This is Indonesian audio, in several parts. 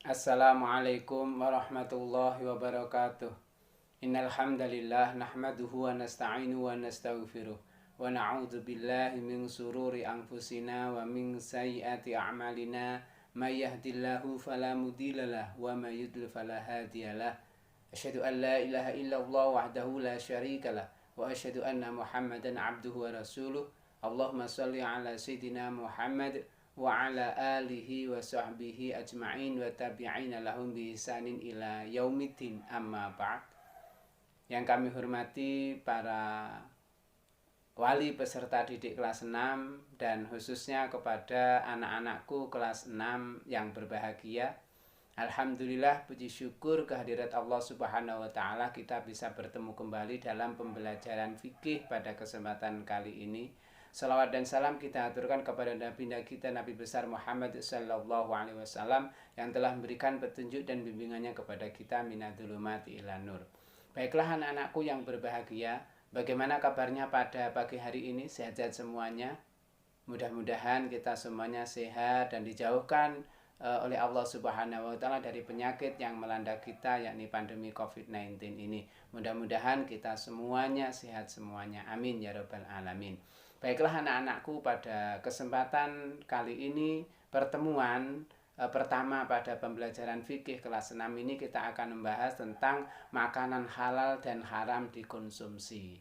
Assalamualaikum warahmatullahi wabarakatuh. Innal hamdalillah nahmaduhu wa nasta'inu wa nastaghfiruh wa na'udzu billahi min sururi anfusina wa min sayyiati a'malina may yahdihillahu fala mudhillalah wa may yudlil fala hadiyalah. Asyhadu an la ilaha illallah wahdahu la syarikalah wa asyhadu anna Muhammadan abduhu wa rasuluh. Allahumma shalli ala sayyidina Muhammad wa ala alihi wa sahbihi ajma'in wa tabi'ina lahum bi ihsanin ila yaumiddin, amma ba'd. Yang kami hormati para wali peserta didik kelas 6 dan khususnya kepada anak-anakku kelas 6 yang berbahagia. Alhamdulillah, puji syukur kehadirat Allah Subhanahu wa taala kita bisa bertemu kembali dalam pembelajaran fikih pada kesempatan kali ini. Salawat dan salam kita aturkan kepada Nabi kita, Nabi besar Muhammad sallallahu alaihi wasallam yang telah memberikan petunjuk dan bimbingannya kepada kita minadzulumati ila nur. Baiklah anak-anakku yang berbahagia, bagaimana kabarnya pada pagi hari ini? Sehat-sehat semuanya? Mudah-mudahan kita semuanya sehat dan dijauhkan oleh Allah Subhanahu wa taala dari penyakit yang melanda kita, yakni pandemi COVID-19 ini. Mudah-mudahan kita semuanya sehat semuanya. Amin ya rabbal alamin. Baiklah anak-anakku, pada kesempatan kali ini pertemuan pertama pada pembelajaran fikih kelas 6 ini kita akan membahas tentang makanan halal dan haram dikonsumsi.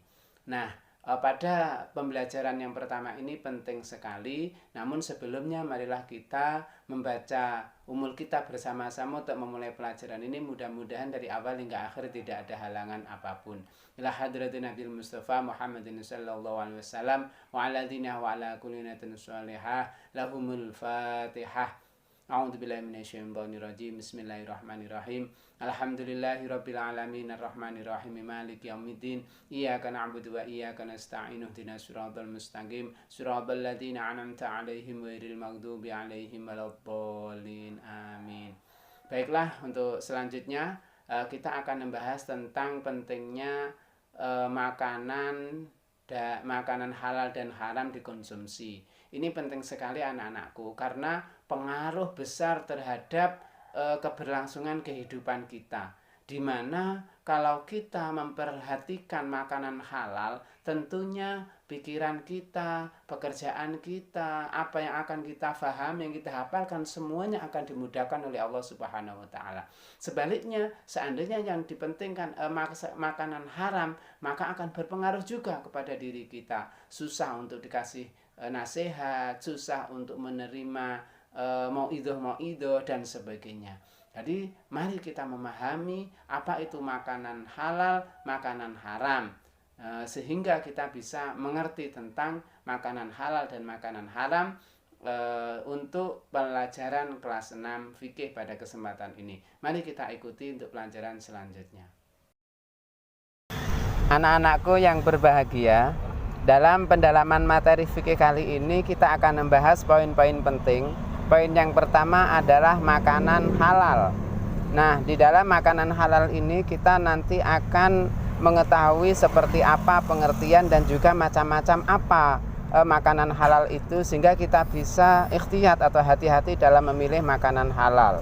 Nah, pada pembelajaran yang pertama ini penting sekali. Namun sebelumnya marilah kita membaca umul kitab bersama-sama untuk memulai pelajaran ini. Mudah-mudahan dari awal hingga akhir tidak ada halangan apapun. Ila hadratin Nabi Mustafa Muhammadin sallallahu alaihi wasallam wa ala dinah wa ala kulli natin sholihah lahumul fatihah. A'udzu billahi minasyaitonir rajim. Bismillahirrahmanirrahim. Alhamdulillahirabbil alamin arrahmanir rahim maliki yaumiddin. Iyyaka na'budu wa iyyaka nasta'in ihdinas siratal mustaqim siratal ladzina an'amta 'alaihim ghairil maghdubi alaihim waladdallin. Amin. Baiklah, untuk selanjutnya kita akan membahas tentang pentingnya makanan halal dan haram dikonsumsi. Ini penting sekali anak-anakku karena pengaruh besar terhadap keberlangsungan kehidupan kita. Di mana kalau kita memperhatikan makanan halal, tentunya pikiran kita, pekerjaan kita, apa yang akan kita faham, yang kita hafalkan, semuanya akan dimudahkan oleh Allah Subhanahu wa taala. Sebaliknya, seandainya yang dipentingkan makanan haram, maka akan berpengaruh juga kepada diri kita. Susah untuk dikasih nasihat, susah untuk menerima mauidhah dan sebagainya. Jadi mari kita memahami apa itu makanan halal, makanan haram, sehingga kita bisa mengerti tentang makanan halal dan makanan haram untuk pelajaran kelas 6 fikih pada kesempatan ini. Mari kita ikuti untuk pelajaran selanjutnya. Anak-anakku yang berbahagia, dalam pendalaman materi fikih kali ini kita akan membahas poin-poin penting. Poin yang pertama adalah makanan halal. Nah, di dalam makanan halal ini kita nanti akan mengetahui seperti apa pengertian dan juga macam-macam apa makanan halal itu, sehingga kita bisa ikhtiyat atau hati-hati dalam memilih makanan halal.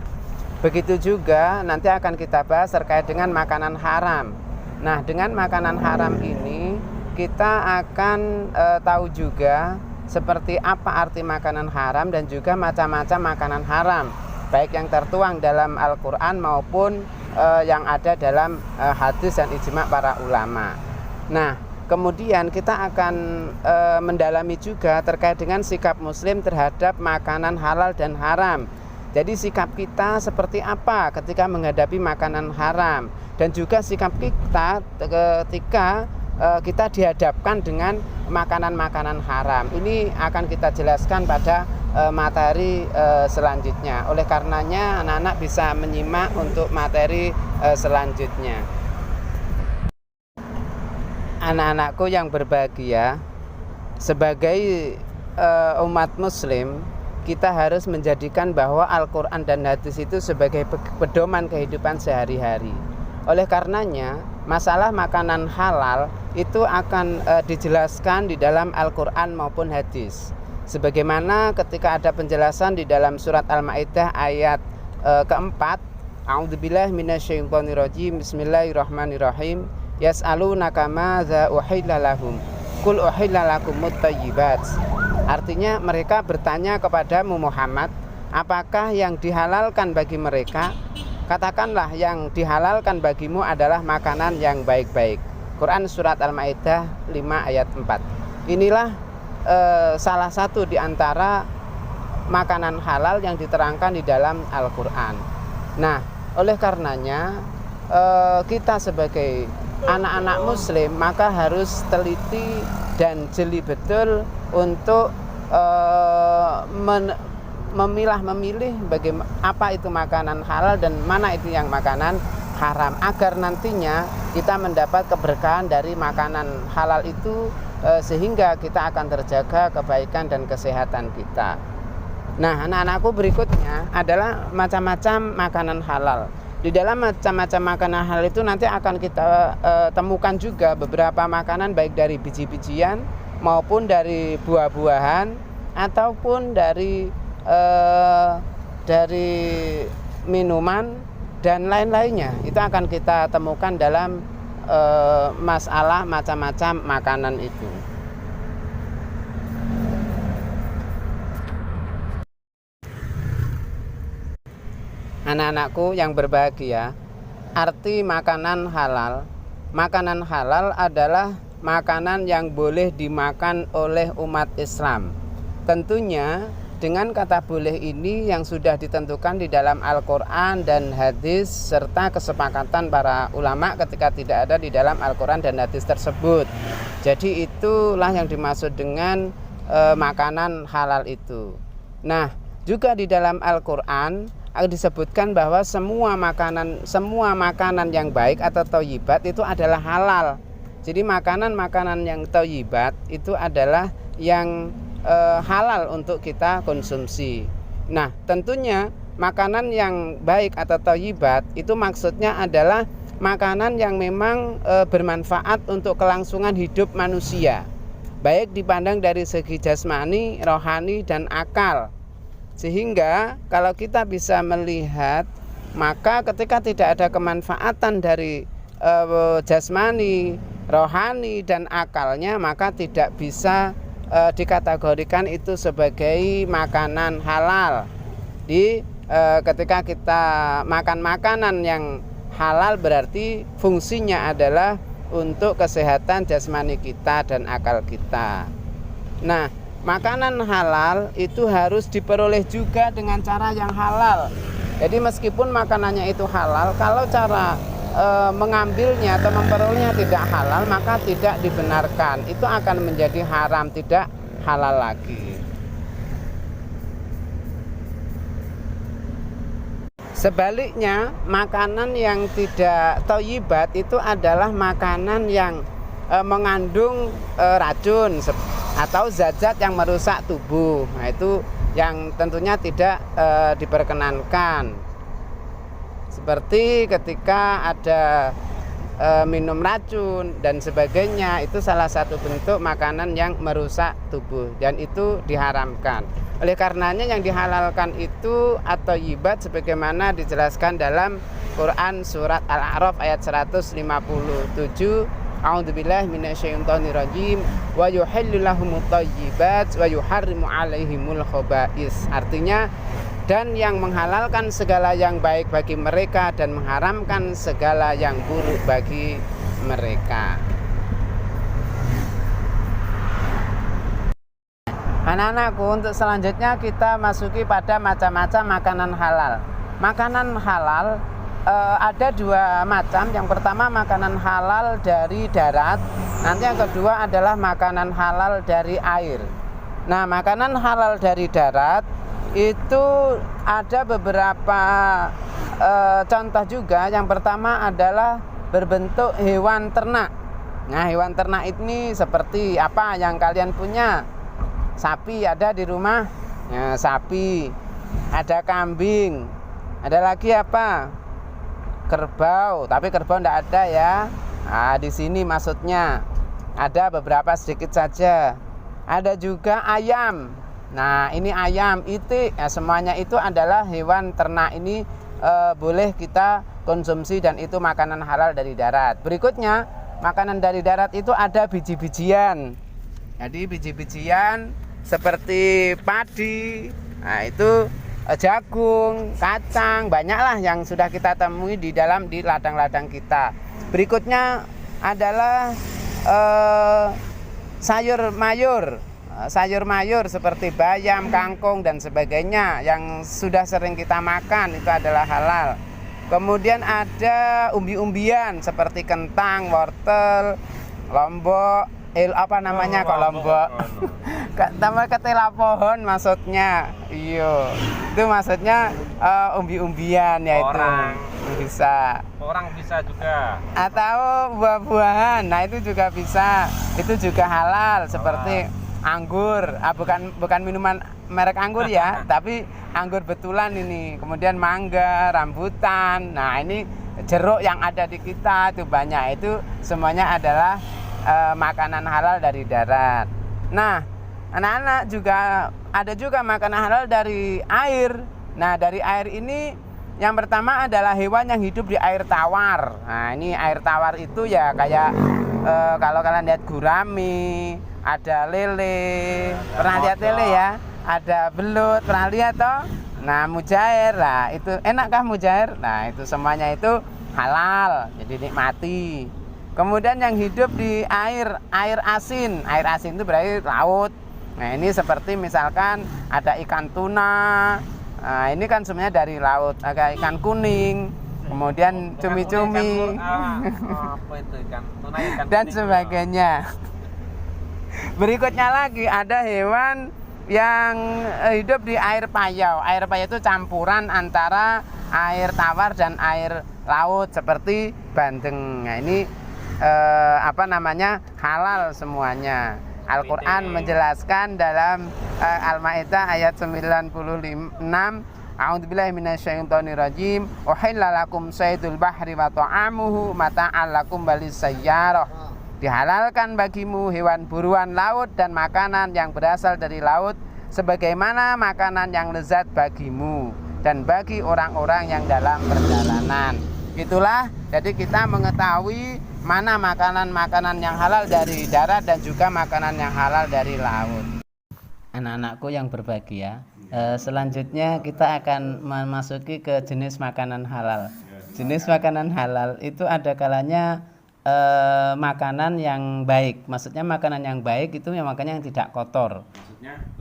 Begitu juga nanti akan kita bahas terkait dengan makanan haram. Nah, dengan makanan haram ini kita akan tahu juga seperti apa arti makanan haram dan juga macam-macam makanan haram, baik yang tertuang dalam Al-Quran maupun yang ada dalam hadis dan ijma' para ulama. Nah, kemudian kita akan mendalami juga terkait dengan sikap muslim terhadap makanan halal dan haram. Jadi sikap kita seperti apa ketika menghadapi makanan haram, dan juga sikap kita ketika kita dihadapkan dengan makanan-makanan haram. Ini akan kita jelaskan pada materi selanjutnya. Oleh karenanya anak-anak bisa menyimak untuk materi selanjutnya. Anak-anakku yang berbahagia, sebagai umat muslim, kita harus menjadikan bahwa Al-Quran dan hadis itu sebagai pedoman kehidupan sehari-hari. Oleh karenanya masalah makanan halal itu akan dijelaskan di dalam Al-Quran maupun hadis. Sebagaimana ketika ada penjelasan di dalam surat Al-Maidah ayat keempat, a'udzubillahi minasyaitonirrajim. Bismillahirrahmanirrahim. Yas'alunaka madza uhilla lahum. Qul uhilla lakumut thayyibat. Artinya mereka bertanya kepadamu Muhammad, apakah yang dihalalkan bagi mereka? Katakanlah yang dihalalkan bagimu adalah makanan yang baik-baik. Quran surat Al-Maidah 5 ayat 4. Inilah salah satu di antara makanan halal yang diterangkan di dalam Al-Quran. Nah, oleh karenanya kita sebagai anak-anak muslim maka harus teliti dan jeli betul untuk memilih bagaimana apa itu makanan halal dan mana itu yang makanan haram, agar nantinya kita mendapat keberkahan dari makanan halal itu, sehingga kita akan terjaga kebaikan dan kesehatan kita. Nah, anak-anakku, berikutnya adalah macam-macam makanan halal. Di dalam macam-macam makanan halal itu nanti akan kita temukan juga beberapa makanan baik dari biji-bijian maupun dari buah-buahan ataupun dari minuman dan lain-lainnya. Itu akan kita temukan dalam masalah macam-macam makanan itu. Anak-anakku yang berbahagia, arti makanan halal. Makanan halal adalah makanan yang boleh dimakan oleh umat Islam. Tentunya dengan kata boleh ini yang sudah ditentukan di dalam Al-Quran dan hadis, serta kesepakatan para ulama ketika tidak ada di dalam Al-Quran dan hadis tersebut. Jadi itulah yang dimaksud dengan makanan halal itu. Nah, juga di dalam Al-Quran disebutkan bahwa semua makanan yang baik atau thayyibat itu adalah halal. Jadi makanan-makanan yang thayyibat itu adalah yang halal untuk kita konsumsi. Nah, tentunya makanan yang baik atau thayyibat itu maksudnya adalah makanan yang memang bermanfaat untuk kelangsungan hidup manusia, baik dipandang dari segi jasmani, rohani, dan akal. Sehingga kalau kita bisa melihat, maka ketika tidak ada kemanfaatan dari jasmani, rohani, dan akalnya, maka tidak bisa dikategorikan itu sebagai makanan halal. Ketika kita makan makanan yang halal, berarti fungsinya adalah untuk kesehatan jasmani kita dan akal kita. Nah, makanan halal itu harus diperoleh juga dengan cara yang halal. Jadi meskipun makanannya itu halal, kalau cara mengambilnya atau memperolehnya tidak halal, maka tidak dibenarkan. Itu akan menjadi haram, tidak halal lagi. Sebaliknya, makanan yang tidak thayyibat itu adalah makanan yang mengandung racun atau zat-zat yang merusak tubuh. Nah, itu yang tentunya tidak diperkenankan. Seperti ketika ada minum racun dan sebagainya, itu salah satu bentuk makanan yang merusak tubuh dan itu diharamkan. Oleh karenanya yang dihalalkan itu at-thayyibat sebagaimana dijelaskan dalam Quran surat Al-A'raf ayat 157. A'udzubillahi minasyaitonirrajim wa yuhillu lahumut thayyibat wa yuharrimu 'alaihimul khaba'is. Artinya, dan yang menghalalkan segala yang baik bagi mereka dan mengharamkan segala yang buruk bagi mereka. Anak-anakku, untuk selanjutnya kita masuki pada macam-macam makanan halal. Makanan halal ada dua macam. Yang pertama makanan halal dari darat, nanti yang kedua adalah makanan halal dari air. Nah, makanan halal dari darat itu ada beberapa contoh juga. Yang pertama adalah berbentuk hewan ternak. Nah, hewan ternak ini seperti apa yang kalian punya? Sapi ada di rumah, ya, sapi. Ada kambing. Ada lagi apa? Kerbau, tapi kerbau tidak ada ya. Nah, di sini maksudnya ada beberapa sedikit saja. Ada juga ayam. Nah, ini ayam, itik, ya, semuanya itu adalah hewan ternak ini boleh kita konsumsi dan itu makanan halal dari darat. Berikutnya, makanan dari darat itu ada biji-bijian. Jadi biji-bijian seperti padi, nah itu jagung, kacang, banyaklah yang sudah kita temui di ladang-ladang kita. Berikutnya adalah sayur mayur seperti bayam, kangkung dan sebagainya yang sudah sering kita makan itu adalah halal. Kemudian ada umbi-umbian seperti kentang, wortel, lombok, lombok. Tambah ketela pohon maksudnya. Iya. Itu maksudnya umbi-umbian yaitu. Bisa. Orang bisa juga. Atau buah-buahan. Nah, itu juga bisa. Itu juga halal seperti anggur. Bukan minuman merek anggur ya, tapi anggur betulan ini. Kemudian mangga, rambutan. Nah, ini jeruk yang ada di kita itu banyak. Itu semuanya adalah makanan halal dari darat. Nah, anak-anak juga ada juga makanan halal dari air. Nah, dari air ini yang pertama adalah hewan yang hidup di air tawar. Nah, ini air tawar itu ya kayak kalau kalian lihat gurami, ada lele. Pernah lihat lele ya? Ada belut, pernah lihat toh? Nah, mujair. Nah, itu enakkah mujair? Nah, itu semuanya itu halal. Jadi nikmati. Kemudian yang hidup di air asin. Air asin itu berarti laut. Nah, ini seperti misalkan ada ikan tuna. Nah, ini kan semuanya dari laut. Ada ikan kuning. Kemudian cumi-cumi. Apa itu ikan tuna, ikan dan kuning sebagainya. Berikutnya lagi ada hewan yang hidup di air payau. Air payau itu campuran antara air tawar dan air laut seperti bandeng. Nah, ini halal semuanya. Al-Quran menjelaskan dalam Al-Ma'idah ayat 96, A'udzubillahi minasyaitonirrajim, uhilla lakum saydul bahri wa ta'amuhu mata'an lakum balis sayyarah. Dihalalkan bagimu hewan buruan laut dan makanan yang berasal dari laut sebagaimana makanan yang lezat bagimu dan bagi orang-orang yang dalam perjalanan. Itulah, jadi kita mengetahui mana makanan-makanan yang halal dari darat dan juga makanan yang halal dari laut. Anak-anakku yang berbahagia, selanjutnya kita akan memasuki ke jenis makanan halal. Jenis makanan halal itu ada kalanya makanan yang baik. Maksudnya makanan yang baik itu yang makanan yang tidak kotor.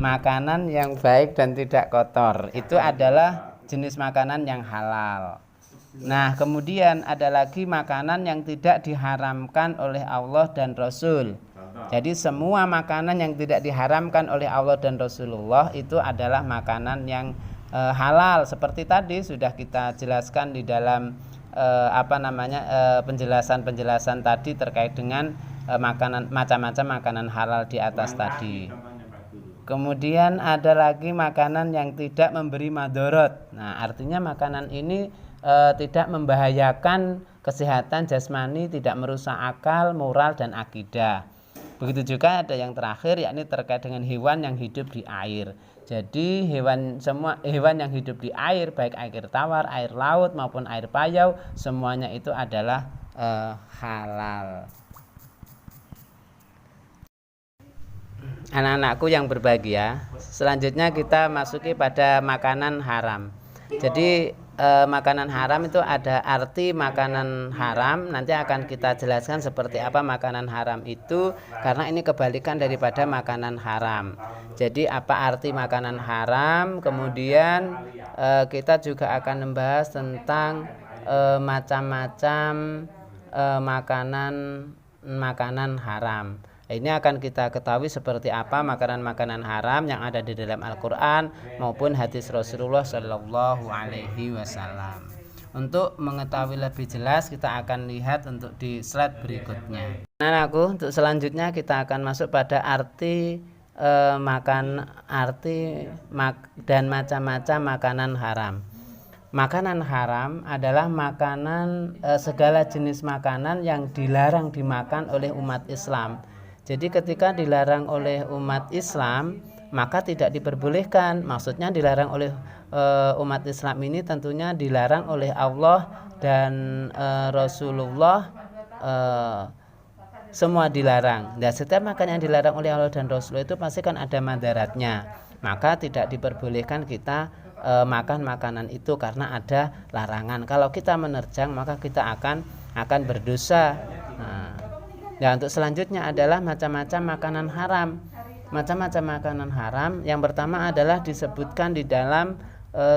Makanan yang baik dan tidak kotor itu adalah jenis makanan yang halal. Nah, kemudian ada lagi makanan yang tidak diharamkan oleh Allah dan Rasul. Jadi semua makanan yang tidak diharamkan oleh Allah dan Rasulullah itu adalah makanan yang halal. Seperti tadi sudah kita jelaskan di dalam penjelasan tadi terkait dengan makanan macam-macam makanan halal di atas tadi. Kemudian ada lagi makanan yang tidak memberi madorot. Nah, artinya makanan ini tidak membahayakan kesehatan jasmani, tidak merusak akal, moral dan akidah. Begitu juga ada yang terakhir yakni terkait dengan hewan yang hidup di air. Jadi semua hewan yang hidup di air, baik air tawar, air laut maupun air payau, semuanya itu adalah halal. Anak-anakku yang berbahagia, selanjutnya kita masuki pada makanan haram. Jadi makanan haram itu ada arti makanan haram. Nanti akan kita jelaskan seperti apa makanan haram itu, karena ini kebalikan daripada makanan haram. Jadi apa arti makanan haram? Kemudian kita juga akan membahas tentang macam-macam makanan haram. Ini akan kita ketahui seperti apa makanan-makanan haram yang ada di dalam Al-Quran maupun hadis Rasulullah Shallallahu Alaihi Wasallam. Untuk mengetahui lebih jelas kita akan lihat untuk di slide berikutnya. Anakku, untuk selanjutnya kita akan masuk pada arti dan macam-macam makanan haram. Makanan haram adalah makanan segala jenis makanan yang dilarang dimakan oleh umat Islam. Jadi ketika dilarang oleh umat Islam, maka tidak diperbolehkan. Maksudnya dilarang oleh umat Islam ini tentunya dilarang oleh Allah dan Rasulullah, semua dilarang. Dan setiap makan yang dilarang oleh Allah dan Rasulullah itu pasti kan ada madaratnya, maka tidak diperbolehkan kita makan makanan itu karena ada larangan. Kalau kita menerjang maka kita akan berdosa. Nah, untuk selanjutnya adalah macam-macam makanan haram. Macam-macam makanan haram yang pertama adalah disebutkan di dalam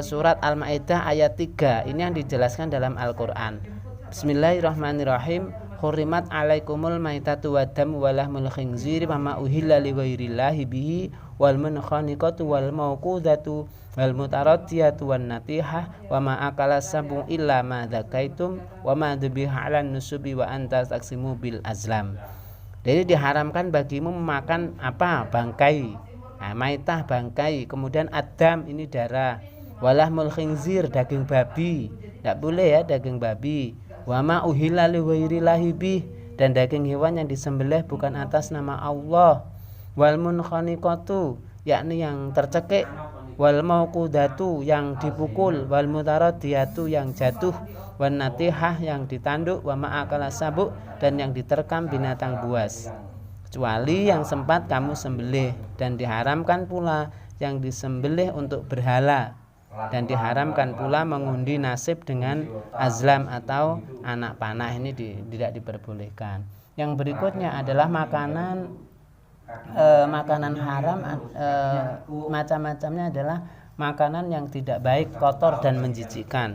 surat Al-Maidah ayat 3. Ini yang dijelaskan dalam Al-Qur'an. Bismillahirrahmanirrahim. Hurrimat alaikumul maitatu wadam walahmul khinzir wa ma uhilla li ghairillahi bihi wal munkhaniqatu wal mauqudatu wal mutaraddiyatu wan natihah wa ma akala sabu illa ma dzakaitum wa ma dzubiha 'alan nusubi wa anta taqsimu bil azlam. Jadi diharamkan bagimu memakan apa? Bangkai. Nah, maitah bangkai, kemudian adam ini darah. Walahmul khinzir daging babi. Tidak boleh ya daging babi. Wa ma uhilla li ghairillahi bih, dan daging hewan yang disembelih bukan atas nama Allah. Wal munkhaniqatu yakni yang tercekik, wal mauqudatu yang dipukul, wal mutaraddiyatu yang jatuh, wan natihah yang ditanduk, wa ma akala sabu dan yang diterkam binatang buas, kecuali yang sempat kamu sembelih. Dan diharamkan pula yang disembelih untuk berhala, dan diharamkan pula mengundi nasib dengan azlam atau anak panah, ini tidak diperbolehkan. Yang berikutnya adalah makanan haram, macam-macamnya adalah makanan yang tidak baik, kotor dan menjijikkan.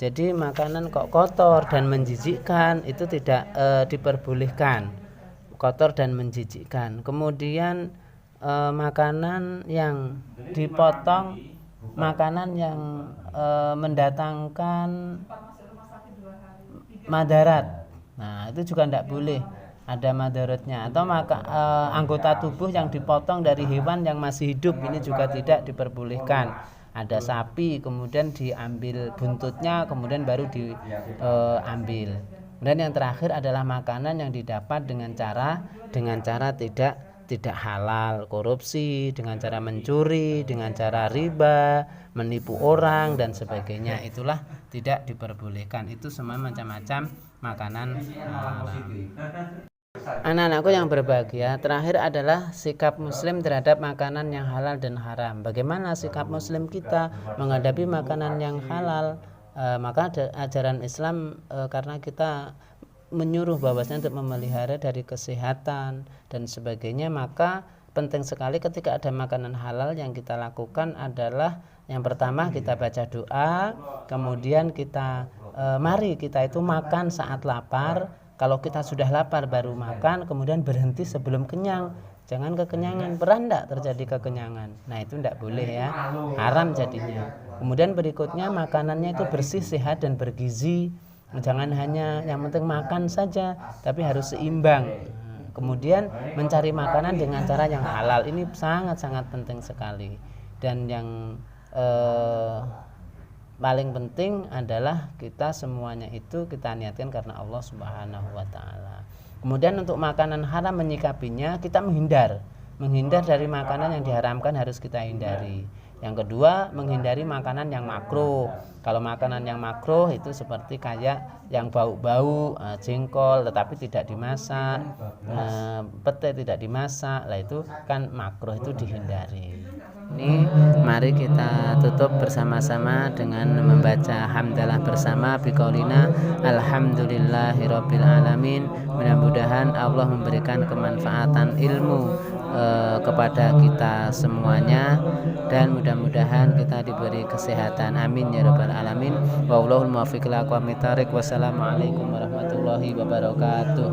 Jadi makanan kok kotor dan menjijikkan itu tidak diperbolehkan, kotor dan menjijikkan. Kemudian makanan yang dipotong, makanan yang mendatangkan madarat, nah itu juga tidak boleh, ada madaratnya. Atau anggota tubuh yang dipotong dari hewan yang masih hidup, ini juga tidak diperbolehkan. Ada sapi kemudian diambil buntutnya kemudian baru diambil. Dan yang terakhir adalah makanan yang didapat dengan cara tidak halal, korupsi, dengan cara mencuri, dengan cara riba, menipu orang dan sebagainya, itulah tidak diperbolehkan. Itu semua macam-macam makanan haram. Anak-anakku yang berbahagia, terakhir adalah sikap muslim terhadap makanan yang halal dan haram. Bagaimana sikap muslim kita menghadapi makanan yang halal? Maka ajaran Islam, karena kita menyuruh bahwasanya untuk memelihara dari kesehatan dan sebagainya, maka penting sekali ketika ada makanan halal yang kita lakukan adalah yang pertama kita baca doa, kemudian kita mari kita itu makan saat lapar. Kalau kita sudah lapar baru makan, kemudian berhenti sebelum kenyang. Jangan kekenyangan, pernah enggak terjadi kekenyangan? Nah itu enggak boleh ya, haram jadinya. Kemudian berikutnya makanannya itu bersih, sehat dan bergizi. Jangan hanya yang penting makan saja, tapi harus seimbang. Kemudian mencari makanan dengan cara yang halal, ini sangat-sangat penting sekali. Dan yang paling penting adalah kita semuanya itu kita niatkan karena Allah Subhanahu wa taala. Kemudian untuk makanan haram menyikapinya, kita menghindar dari makanan yang diharamkan, harus kita hindari. Yang kedua, menghindari makanan yang makruh. Kalau makanan yang makruh itu seperti kayak yang bau-bau, jengkol tetapi tidak dimasak, pete tidak dimasak, lah itu kan makruh, itu dihindari. Ini mari kita tutup bersama-sama dengan membaca hamdalah bersama biqaulina alhamdulillahirabbil alamin. Mudah-mudahan Allah memberikan kemanfaatan ilmu kepada kita semuanya, dan mudah-mudahan kita diberi kesehatan, amin ya rabbal alamin. Wallahul muwaffiq ila aqwamit thariq. Wassalamualaikum warahmatullahi wabarakatuh.